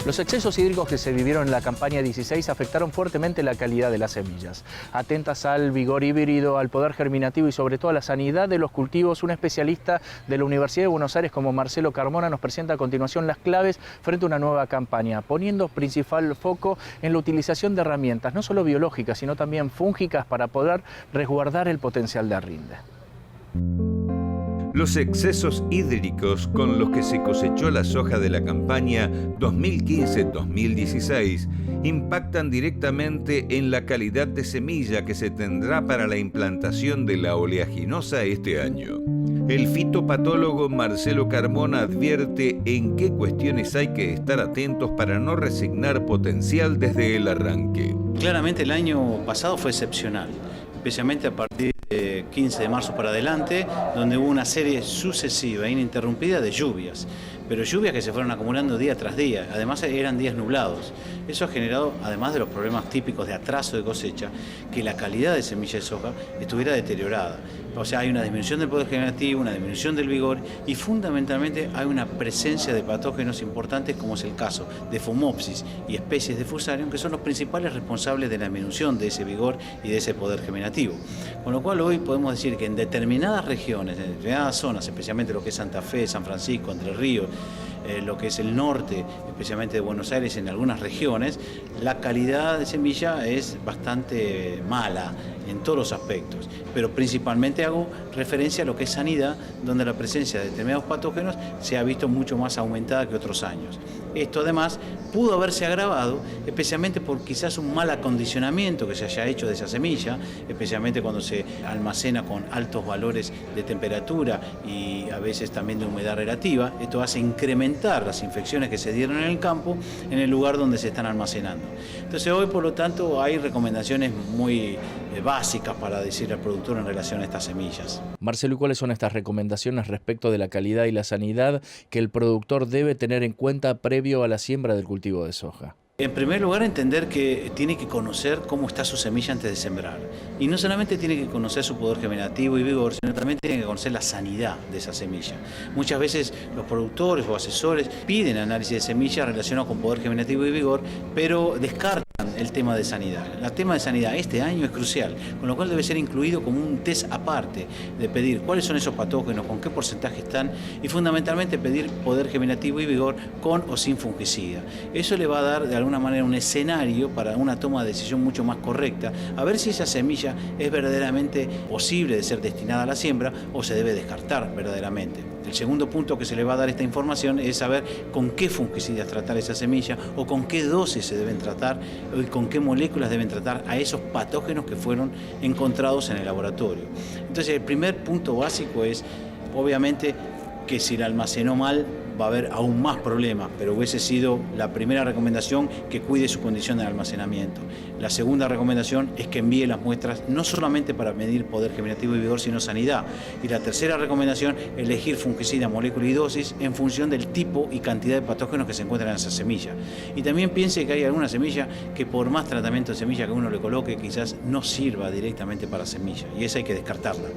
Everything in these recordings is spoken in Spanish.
Los excesos hídricos que se vivieron en la campaña 16 afectaron fuertemente la calidad de las semillas. Atentas al vigor híbrido, al poder germinativo y sobre todo a la sanidad de los cultivos, un especialista de la Universidad de Buenos Aires como Marcelo Carmona nos presenta a continuación las claves frente a una nueva campaña, poniendo principal foco en la utilización de herramientas, no solo biológicas, sino también fúngicas para poder resguardar el potencial de rinde. Los excesos hídricos con los que se cosechó la soja de la campaña 2015-2016 impactan directamente en la calidad de semilla que se tendrá para la implantación de la oleaginosa este año. El fitopatólogo Marcelo Carmona advierte en qué cuestiones hay que estar atentos para no resignar potencial desde el arranque. Claramente el año pasado fue excepcional, especialmente a partir de 15 de marzo para adelante, donde hubo una serie sucesiva e ininterrumpida de lluvias, pero lluvias que se fueron acumulando día tras día, además eran días nublados. Eso ha generado, además de los problemas típicos de atraso de cosecha, que la calidad de semilla de soja estuviera deteriorada. O sea, hay una disminución del poder generativo, una disminución del vigor y fundamentalmente hay una presencia de patógenos importantes como es el caso de Phomopsis y especies de Fusarium, que son los principales responsables de la disminución de ese vigor y de ese poder generativo. Con lo cual hoy podemos decir que en determinadas regiones, en determinadas zonas, especialmente lo que es Santa Fe, San Francisco, Entre Ríos, lo que es el norte, especialmente de Buenos Aires, en algunas regiones, la calidad de semilla es bastante mala en todos los aspectos, pero principalmente hago referencia a lo que es sanidad, donde la presencia de determinados patógenos se ha visto mucho más aumentada que otros años. Esto además pudo haberse agravado, especialmente por quizás un mal acondicionamiento que se haya hecho de esa semilla, especialmente cuando se almacena con altos valores de temperatura y a veces también de humedad relativa. Esto hace incrementar las infecciones que se dieron en el campo, en el lugar donde se están almacenando. Entonces hoy, por lo tanto, hay recomendaciones muy básicas para decir al productor en relación a estas semillas. Marcelo, ¿y cuáles son estas recomendaciones respecto de la calidad y la sanidad que el productor debe tener en cuenta previo a la siembra del cultivo de soja? En primer lugar, entender que tiene que conocer cómo está su semilla antes de sembrar. Y no solamente tiene que conocer su poder germinativo y vigor, sino también tiene que conocer la sanidad de esa semilla. Muchas veces los productores o asesores piden análisis de semilla relacionado con poder germinativo y vigor, pero descartan el tema de sanidad. El tema de sanidad este año es crucial, con lo cual debe ser incluido como un test aparte de pedir cuáles son esos patógenos, con qué porcentaje están y fundamentalmente pedir poder germinativo y vigor con o sin fungicida. Eso le va a dar de alguna manera un escenario para una toma de decisión mucho más correcta, a ver si esa semilla es verdaderamente posible de ser destinada a la siembra o se debe descartar verdaderamente. El segundo punto que se le va a dar esta información es saber con qué fungicidas tratar esa semilla o con qué dosis se deben tratar y con qué moléculas deben tratar a esos patógenos que fueron encontrados en el laboratorio. Entonces el primer punto básico es, obviamente, que si la almacenó mal va a haber aún más problemas, pero hubiese sido la primera recomendación que cuide su condición de almacenamiento. La segunda recomendación es que envíe las muestras no solamente para medir poder germinativo y vigor, sino sanidad. Y la tercera recomendación, elegir fungicida, molécula y dosis en función del tipo y cantidad de patógenos que se encuentran en esa semilla. Y también piense que hay alguna semilla que por más tratamiento de semilla que uno le coloque, quizás no sirva directamente para semilla, y esa hay que descartarla.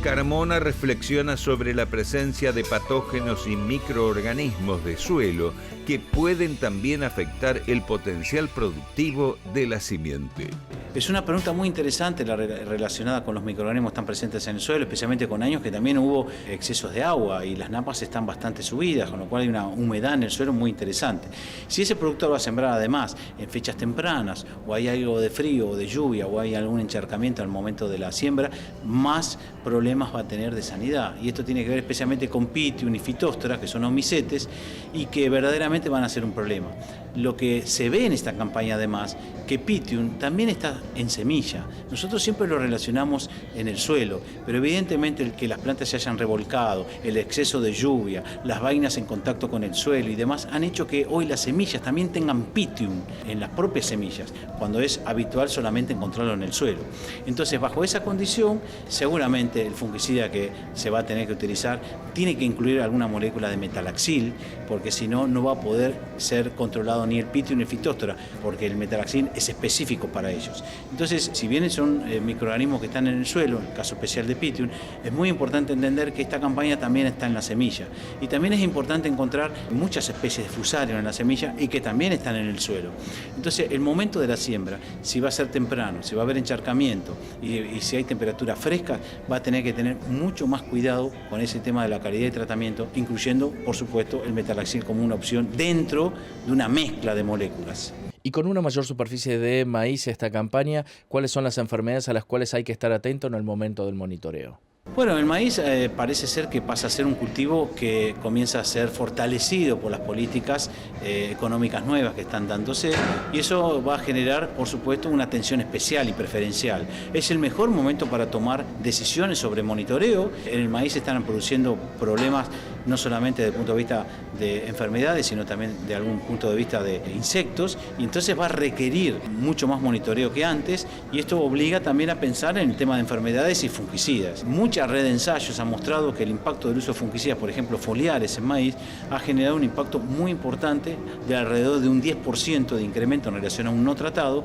Carmona reflexiona sobre la presencia de patógenos y microorganismos de suelo que pueden también afectar el potencial productivo de la simiente. Es una pregunta muy interesante relacionada con los microorganismos tan presentes en el suelo, especialmente con años que también hubo excesos de agua y las napas están bastante subidas, con lo cual hay una humedad en el suelo muy interesante. Si ese productor va a sembrar además en fechas tempranas, o hay algo de frío o de lluvia, o hay algún encharcamiento al momento de la siembra, más problemas va a tener de sanidad. Y esto tiene que ver especialmente con Pythium y Phytophthora, que son omicetes, y que verdaderamente van a ser un problema. Lo que se ve en esta campaña además, que Pythium también está en semilla. Nosotros siempre lo relacionamos en el suelo, pero evidentemente el que las plantas se hayan revolcado, el exceso de lluvia, las vainas en contacto con el suelo y demás, han hecho que hoy las semillas también tengan Pythium en las propias semillas, cuando es habitual solamente encontrarlo en el suelo. Entonces, bajo esa condición, seguramente el fungicida que se va a tener que utilizar tiene que incluir alguna molécula de metalaxil, porque si no, no va a poder ser controlado ni el pitio ni el fitóstora, porque el metalaxil es específico para ellos. Entonces, si bien son microorganismos que están en el suelo, en el caso especial de Pythium, es muy importante entender que esta campaña también está en la semilla. Y también es importante encontrar muchas especies de fusarium en la semilla y que también están en el suelo. Entonces, el momento de la siembra, si va a ser temprano, si va a haber encharcamiento y si hay temperatura fresca, va a tener que tener mucho más cuidado con ese tema de la calidad de tratamiento, incluyendo, por supuesto, el metalaxil como una opción dentro de una mezcla de moléculas. Y con una mayor superficie de maíz esta campaña, ¿cuáles son las enfermedades a las cuales hay que estar atento en el momento del monitoreo? Bueno, el maíz parece ser que pasa a ser un cultivo que comienza a ser fortalecido por las políticas económicas nuevas que están dándose, y eso va a generar, por supuesto, una atención especial y preferencial. Es el mejor momento para tomar decisiones sobre monitoreo. En el maíz se están produciendo problemas no solamente desde el punto de vista de enfermedades, sino también de algún punto de vista de insectos, y entonces va a requerir mucho más monitoreo que antes, y esto obliga también a pensar en el tema de enfermedades y fungicidas. Mucha red de ensayos ha mostrado que el impacto del uso de fungicidas, por ejemplo foliares en maíz, ha generado un impacto muy importante de alrededor de un 10% de incremento en relación a un no tratado,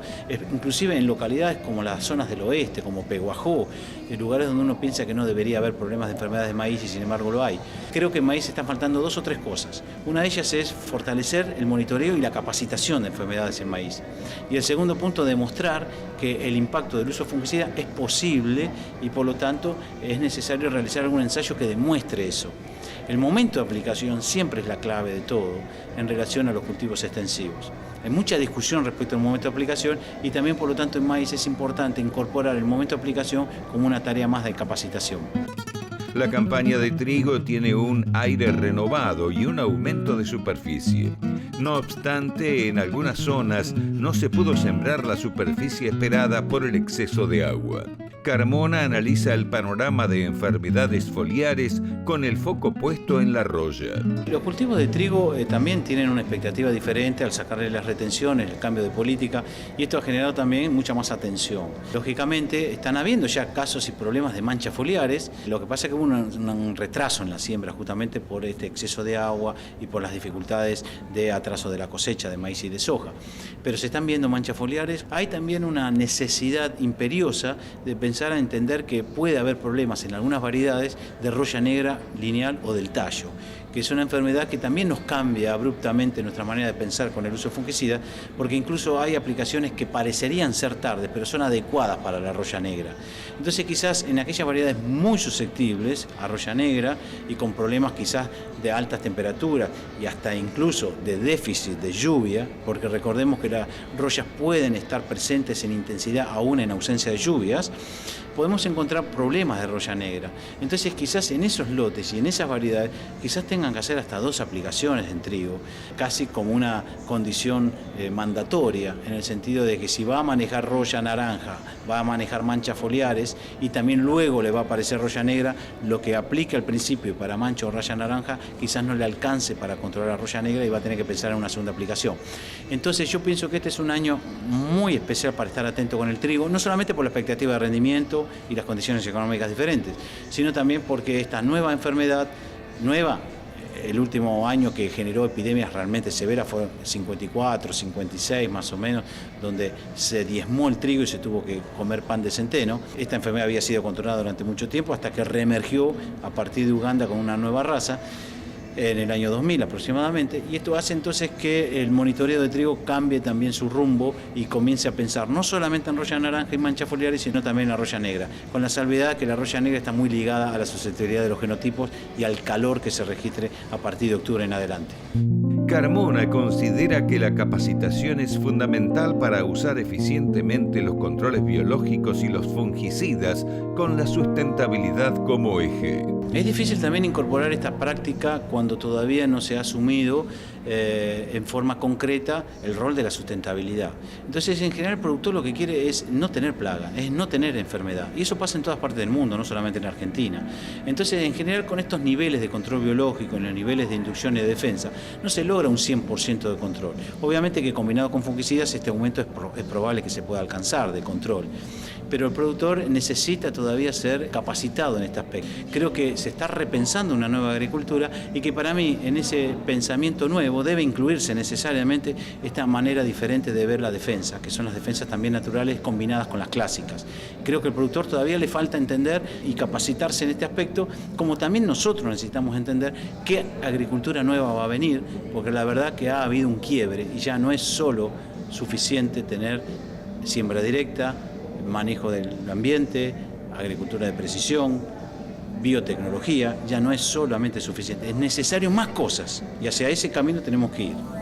inclusive en localidades como las zonas del oeste, como Peguajó, en lugares donde uno piensa que no debería haber problemas de enfermedades de maíz y sin embargo lo hay. Creo que en maíz están faltando 2 o 3 cosas. Una de ellas es fortalecer el monitoreo y la capacitación de enfermedades en maíz. Y el segundo punto, demostrar que el impacto del uso de fungicida es posible y por lo tanto es necesario realizar algún ensayo que demuestre eso. El momento de aplicación siempre es la clave de todo en relación a los cultivos extensivos. Hay mucha discusión respecto al momento de aplicación y también por lo tanto en maíz es importante incorporar el momento de aplicación como una tarea más de capacitación. La campaña de trigo tiene un aire renovado y un aumento de superficie. No obstante, en algunas zonas no se pudo sembrar la superficie esperada por el exceso de agua. Carmona analiza el panorama de enfermedades foliares con el foco puesto en la roya. Los cultivos de trigo también tienen una expectativa diferente al sacarle las retenciones, el cambio de política, y esto ha generado también mucha más atención. Lógicamente, están habiendo ya casos y problemas de manchas foliares. Lo que pasa es que hubo un retraso en la siembra justamente por este exceso de agua y por las dificultades de atraso de la cosecha de maíz y de soja. Pero se están viendo manchas foliares. Hay también una necesidad imperiosa de pensar a entender que puede haber problemas en algunas variedades de roya negra lineal o del tallo, que es una enfermedad que también nos cambia abruptamente nuestra manera de pensar con el uso de fungicidas, porque incluso hay aplicaciones que parecerían ser tardes, pero son adecuadas para la roya negra. Entonces quizás en aquellas variedades muy susceptibles a roya negra y con problemas quizás de altas temperaturas y hasta incluso de déficit de lluvia, porque recordemos que las royas pueden estar presentes en intensidad aún en ausencia de lluvias, podemos encontrar problemas de roya negra. Entonces quizás en esos lotes y en esas variedades quizás tengan que hacer hasta 2 aplicaciones en trigo, casi como una condición mandatoria, en el sentido de que si va a manejar roya naranja, va a manejar manchas foliares y también luego le va a aparecer roya negra, lo que aplique al principio para mancha o raya naranja quizás no le alcance para controlar la roya negra y va a tener que pensar en una segunda aplicación. Entonces yo pienso que este es un año muy especial para estar atento con el trigo, no solamente por la expectativa de rendimiento y las condiciones económicas diferentes, sino también porque esta nueva enfermedad, el último año que generó epidemias realmente severas fueron 54, 56 más o menos, donde se diezmó el trigo y se tuvo que comer pan de centeno. Esta enfermedad había sido controlada durante mucho tiempo hasta que reemergió a partir de Uganda con una nueva raza en el año 2000 aproximadamente, y esto hace entonces que el monitoreo de trigo cambie también su rumbo y comience a pensar no solamente en roya naranja y manchas foliares, sino también en la roya negra, con la salvedad que la roya negra está muy ligada a la susceptibilidad de los genotipos y al calor que se registre a partir de octubre en adelante. Carmona considera que la capacitación es fundamental para usar eficientemente los controles biológicos y los fungicidas con la sustentabilidad como eje. Es difícil también incorporar esta práctica cuando todavía no se ha asumido en forma concreta el rol de la sustentabilidad. Entonces, en general, el productor lo que quiere es no tener plaga, es no tener enfermedad. Y eso pasa en todas partes del mundo, no solamente en Argentina. Entonces, en general, con estos niveles de control biológico, en los niveles de inducción y de defensa, no se logra un 100% de control. Obviamente que combinado con fungicidas, este aumento es probable que se pueda alcanzar de control. pero el productor necesita todavía ser capacitado en este aspecto. Creo que se está repensando una nueva agricultura y que para mí en ese pensamiento nuevo debe incluirse necesariamente esta manera diferente de ver la defensa, que son las defensas también naturales combinadas con las clásicas. Creo que al productor todavía le falta entender y capacitarse en este aspecto, como también nosotros necesitamos entender qué agricultura nueva va a venir, porque la verdad que ha habido un quiebre y ya no es solo suficiente tener siembra directa, manejo del ambiente, agricultura de precisión, biotecnología, ya no es solamente suficiente, es necesario más cosas y hacia ese camino tenemos que ir.